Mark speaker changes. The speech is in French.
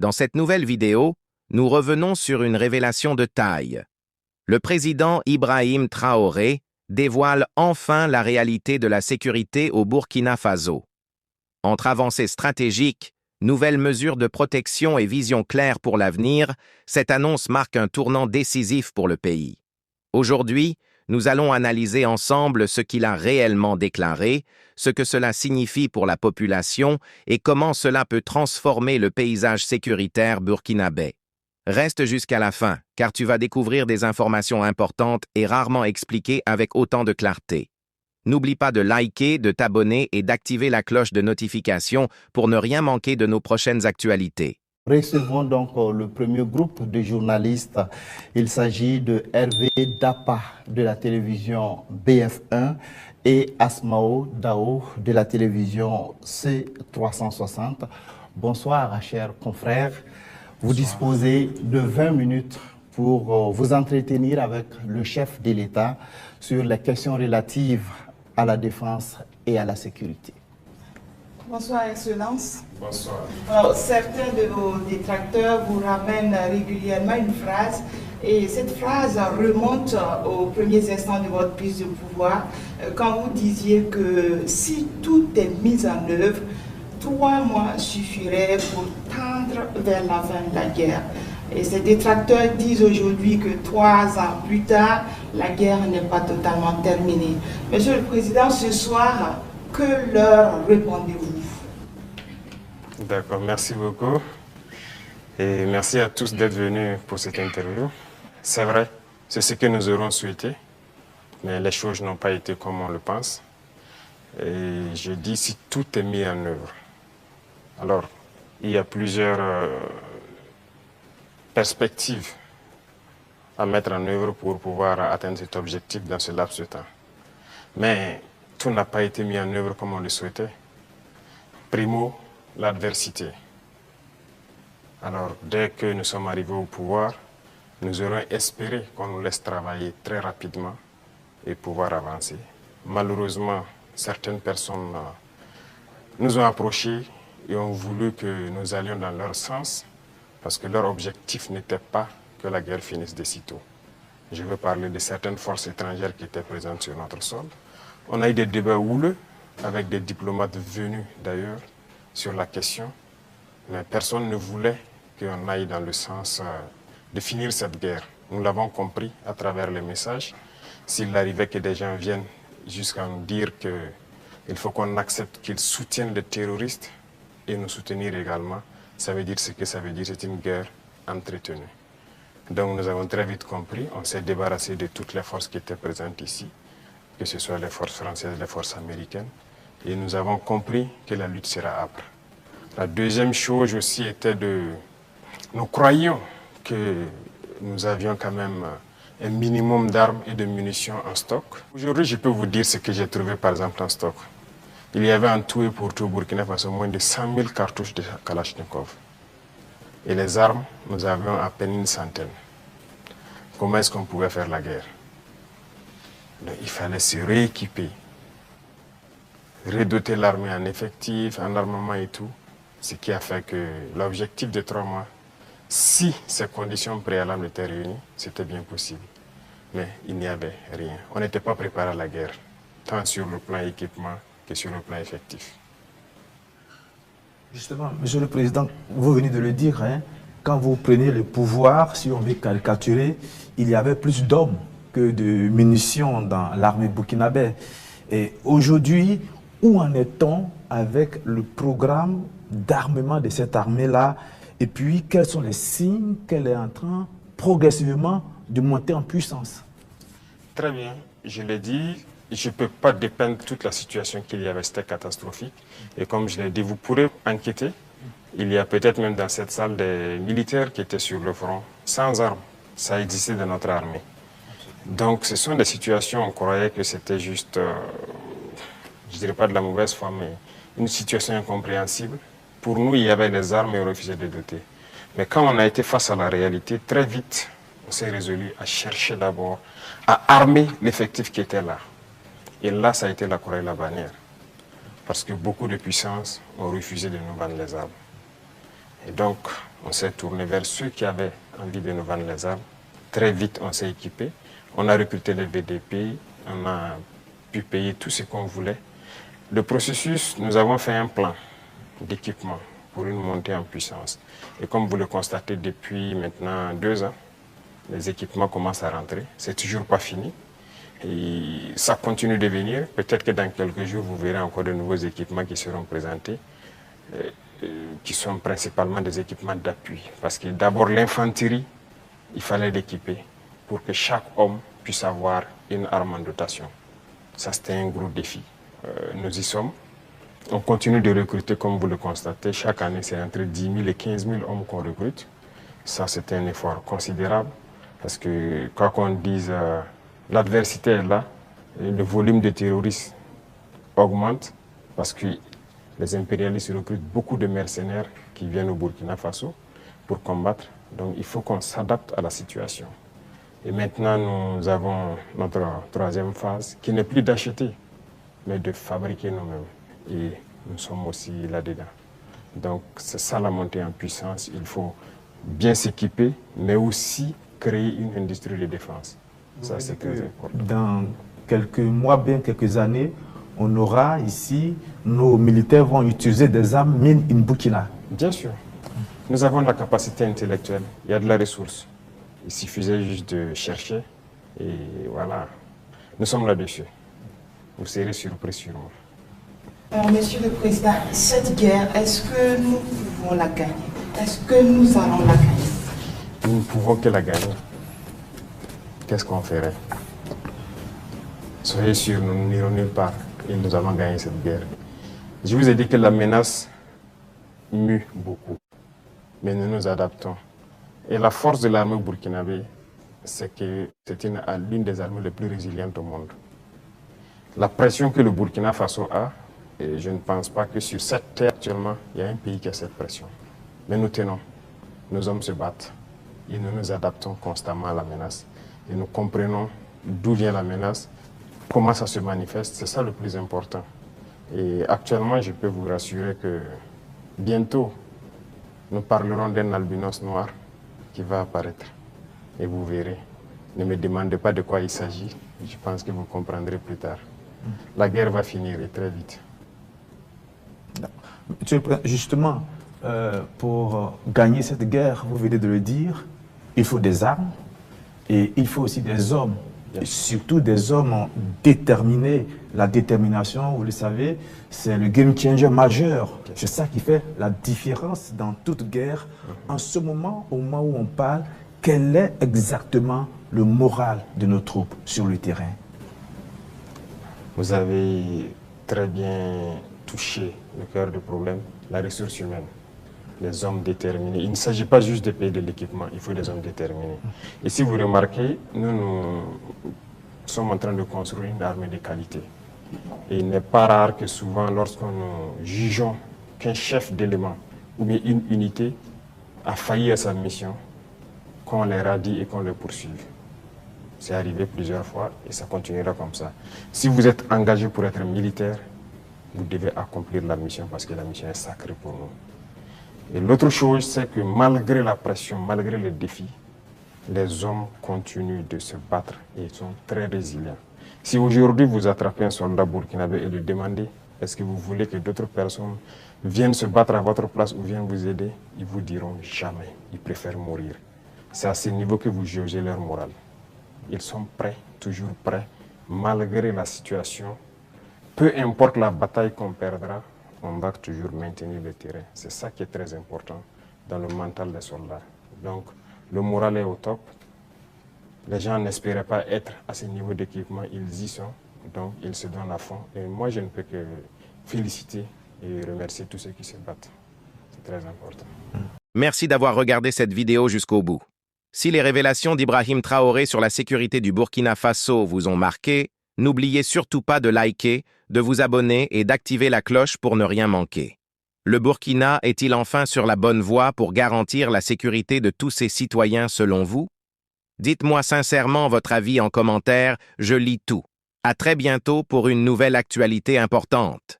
Speaker 1: Dans cette nouvelle vidéo, nous revenons sur une révélation de taille. Le président Ibrahim Traoré dévoile enfin la réalité de la sécurité au Burkina Faso. Entre avancées stratégiques, nouvelles mesures de protection et vision claire pour l'avenir, cette annonce marque un tournant décisif pour le pays. Aujourd'hui, nous allons analyser ensemble ce qu'il a réellement déclaré, ce que cela signifie pour la population et comment cela peut transformer le paysage sécuritaire burkinabé. Reste jusqu'à la fin, car tu vas découvrir des informations importantes et rarement expliquées avec autant de clarté. N'oublie pas de liker, de t'abonner et d'activer la cloche de notification pour ne rien manquer de nos prochaines actualités.
Speaker 2: Recevons donc le premier groupe de journalistes. Il s'agit de Hervé Dapa de la télévision BF1 et Asmao Dao de la télévision C360. Bonsoir, chers confrères. Vous disposez de 20 minutes pour vous entretenir avec le chef de l'État sur les questions relatives à la défense et à la sécurité.
Speaker 3: Bonsoir, Excellence.
Speaker 4: Bonsoir.
Speaker 3: Alors, certains de vos détracteurs vous ramènent régulièrement une phrase, et cette phrase remonte aux premiers instants de votre prise de pouvoir, quand vous disiez que si tout est mis en œuvre, 3 mois suffiraient pour tendre vers la fin de la guerre. Et ces détracteurs disent aujourd'hui que 3 ans plus tard, la guerre n'est pas totalement terminée. Monsieur le Président, ce soir, que leur répondez-vous?
Speaker 4: D'accord, merci beaucoup. Et merci à tous d'être venus pour cette interview. C'est vrai, c'est ce que nous aurons souhaité, mais les choses n'ont pas été comme on le pense. Et je dis si tout est mis en œuvre. Alors, il y a plusieurs perspectives à mettre en œuvre pour pouvoir atteindre cet objectif dans ce laps de temps. Mais tout n'a pas été mis en œuvre comme on le souhaitait. Primo, l'adversité. Alors, dès que nous sommes arrivés au pouvoir, nous aurons espéré qu'on nous laisse travailler très rapidement et pouvoir avancer. Malheureusement, certaines personnes nous ont approchés et ont voulu que nous allions dans leur sens parce que leur objectif n'était pas que la guerre finisse de sitôt. Je veux parler de certaines forces étrangères qui étaient présentes sur notre sol. On a eu des débats houleux avec des diplomates venus d'ailleurs sur la question, mais personne ne voulait qu'on aille dans le sens de finir cette guerre. Nous l'avons compris à travers les messages. S'il arrivait que des gens viennent jusqu'à nous dire qu'il faut qu'on accepte qu'ils soutiennent les terroristes et nous soutenir également, ça veut dire ce que ça veut dire, c'est une guerre entretenue. Donc nous avons très vite compris, on s'est débarrassé de toutes les forces qui étaient présentes ici, que ce soit les forces françaises, les forces américaines, et nous avons compris que la lutte sera âpre. La deuxième chose aussi était nous croyions que nous avions quand même un minimum d'armes et de munitions en stock. Aujourd'hui, je peux vous dire ce que j'ai trouvé par exemple en stock. Il y avait en tout et pour tout au Burkina Faso moins de 100 000 cartouches de Kalachnikov. Et les armes, nous avions à peine une centaine. Comment est-ce qu'on pouvait faire la guerre? Donc, il fallait se rééquiper, redoter l'armée en effectifs, en armement et tout. Ce qui a fait que l'objectif de 3 mois, si ces conditions préalables étaient réunies, c'était bien possible. Mais il n'y avait rien. On n'était pas préparé à la guerre, tant sur le plan équipement que sur le plan effectif.
Speaker 5: Justement, Monsieur le Président, vous venez de le dire, hein, quand vous prenez le pouvoir, si on veut caricaturer, il y avait plus d'hommes que de munitions dans l'armée burkinabé. Et aujourd'hui, où en est-on avec le programme d'armement de cette armée-là? Et puis, quels sont les signes qu'elle est en train progressivement de monter en puissance?
Speaker 4: Très bien, je l'ai dit, je ne peux pas dépeindre toute la situation qu'il y avait, c'était catastrophique. Et comme je l'ai dit, vous pourrez enquêter. Il y a peut-être même dans cette salle des militaires qui étaient sur le front, sans armes. Ça existait dans notre armée. Donc ce sont des situations, on croyait que c'était juste, je ne dirais pas de la mauvaise foi, mais une situation incompréhensible. Pour nous, il y avait les armes et on refusait de doter. Mais quand on a été face à la réalité, très vite, on s'est résolu à chercher d'abord à armer l'effectif qui était là. Et là, ça a été la croix et la bannière. Parce que beaucoup de puissances ont refusé de nous vendre les armes. Et donc, on s'est tourné vers ceux qui avaient envie de nous vendre les armes. Très vite, on s'est équipé. On a recruté les VDP, on a pu payer tout ce qu'on voulait. Le processus, nous avons fait un plan d'équipement pour une montée en puissance. Et comme vous le constatez depuis maintenant 2 ans, les équipements commencent à rentrer. C'est toujours pas fini. Et ça continue de venir. Peut-être que dans quelques jours, vous verrez encore de nouveaux équipements qui seront présentés, qui sont principalement des équipements d'appui. Parce que d'abord, l'infanterie, il fallait l'équiper pour que chaque homme puisse avoir une arme en dotation. Ça, c'était un gros défi. Nous y sommes. On continue de recruter, comme vous le constatez. Chaque année, c'est entre 10 000 et 15 000 hommes qu'on recrute. Ça, c'est un effort considérable. Parce que, quoi qu'on dise, l'adversité est là. Et le volume de terroristes augmente. Parce que les impérialistes recrutent beaucoup de mercenaires qui viennent au Burkina Faso pour combattre. Donc, il faut qu'on s'adapte à la situation. Et maintenant, nous avons notre 3e phase, qui n'est plus d'acheter, mais de fabriquer nous-mêmes. Et nous sommes aussi là-dedans. Donc, c'est ça la montée en puissance. Il faut bien s'équiper, mais aussi créer une industrie de défense. Ça, c'est très important.
Speaker 5: Dans quelques mois, bien quelques années, on aura ici, nos militaires vont utiliser des armes made in Burkina.
Speaker 4: Bien sûr. Nous avons la capacité intellectuelle, il y a de la ressource. Il suffisait juste de chercher et voilà. Nous sommes là-dessus. Vous serez surpris sûrement.
Speaker 3: Alors, Monsieur le Président, cette guerre, est-ce que nous pouvons la gagner? Est-ce que nous allons la gagner?
Speaker 4: Nous ne pouvons que la gagner. Qu'est-ce qu'on ferait? Soyez sûrs, nous n'irons nulle part et nous allons gagner cette guerre. Je vous ai dit que la menace mue beaucoup, mais nous nous adaptons. Et la force de l'armée burkinabé, c'est que c'est l'une des armées les plus résilientes au monde. La pression que le Burkina Faso a, et je ne pense pas que sur cette terre actuellement, il y a un pays qui a cette pression. Mais nous tenons, nos hommes se battent et nous nous adaptons constamment à la menace. Et nous comprenons d'où vient la menace, comment ça se manifeste, c'est ça le plus important. Et actuellement, je peux vous rassurer que bientôt, nous parlerons d'un albinos noir qui va apparaître. Et vous verrez. Ne me demandez pas de quoi il s'agit. Je pense que vous comprendrez plus tard. La guerre va finir et très vite.
Speaker 5: Monsieur le Président, justement, pour gagner cette guerre, vous venez de le dire, il faut des armes et il faut aussi des hommes. Et surtout des hommes déterminés. La détermination, vous le savez, c'est le game changer majeur. C'est ça qui fait la différence dans toute guerre. En ce moment, au moment où on parle, quel est exactement le moral de nos troupes sur le terrain?
Speaker 4: Vous avez très bien touché le cœur du problème, la ressource humaine. Les hommes déterminés. Il ne s'agit pas juste de payer de l'équipement, il faut des hommes déterminés. Et si vous remarquez, nous sommes en train de construire une armée de qualité. Et il n'est pas rare que souvent, lorsque nous jugeons qu'un chef d'élément ou bien une unité a failli à sa mission, qu'on les radie et qu'on les poursuive. C'est arrivé plusieurs fois et ça continuera comme ça. Si vous êtes engagé pour être militaire, vous devez accomplir la mission parce que la mission est sacrée pour nous. Et l'autre chose, c'est que malgré la pression, malgré les défis, les hommes continuent de se battre et sont très résilients. Si aujourd'hui vous attrapez un soldat burkinabé et lui demandez est-ce que vous voulez que d'autres personnes viennent se battre à votre place ou viennent vous aider, ils vous diront jamais, ils préfèrent mourir. C'est à ce niveau que vous jaugez leur morale. Ils sont prêts, toujours prêts, malgré la situation. Peu importe la bataille qu'on perdra, on va toujours maintenir le terrain. C'est ça qui est très important dans le mental des soldats. Donc, le moral est au top. Les gens n'espéraient pas être à ce niveau d'équipement, ils y sont. Donc, ils se donnent à fond. Et moi, je ne peux que féliciter et remercier tous ceux qui se battent. C'est très important.
Speaker 1: Merci d'avoir regardé cette vidéo jusqu'au bout. Si les révélations d'Ibrahim Traoré sur la sécurité du Burkina Faso vous ont marqué, n'oubliez surtout pas de liker, de vous abonner et d'activer la cloche pour ne rien manquer. Le Burkina est-il enfin sur la bonne voie pour garantir la sécurité de tous ses citoyens selon vous? Dites-moi sincèrement votre avis en commentaire, je lis tout. À très bientôt pour une nouvelle actualité importante.